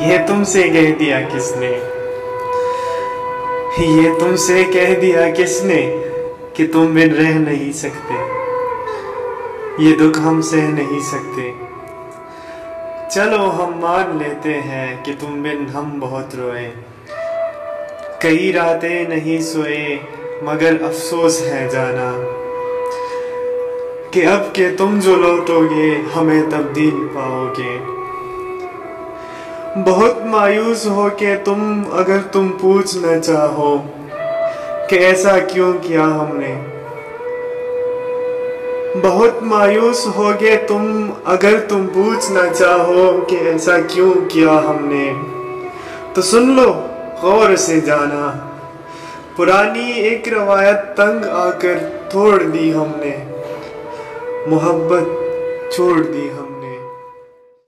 ये तुमसे कह दिया किसने, ये तुमसे कह दिया किसने कि तुम बिन रह नहीं सकते, ये दुख हम सह नहीं सकते। चलो हम मान लेते हैं कि तुम बिन हम बहुत रोए, कई रातें नहीं सोए मगर अफसोस है जाना कि अब के तुम जो लौटोगे हमें तब्दील पाओगे। बहुत मायूस हो के तुम अगर तुम पूछना चाहो कि ऐसा क्यों किया हमने, बहुत मायूस हो गए तुम अगर तुम पूछना चाहो कि ऐसा क्यों किया हमने, तो सुन लो गौर से जाना, पुरानी एक रवायत तंग आकर तोड़ दी हमने, मोहब्बत छोड़ दी हमने।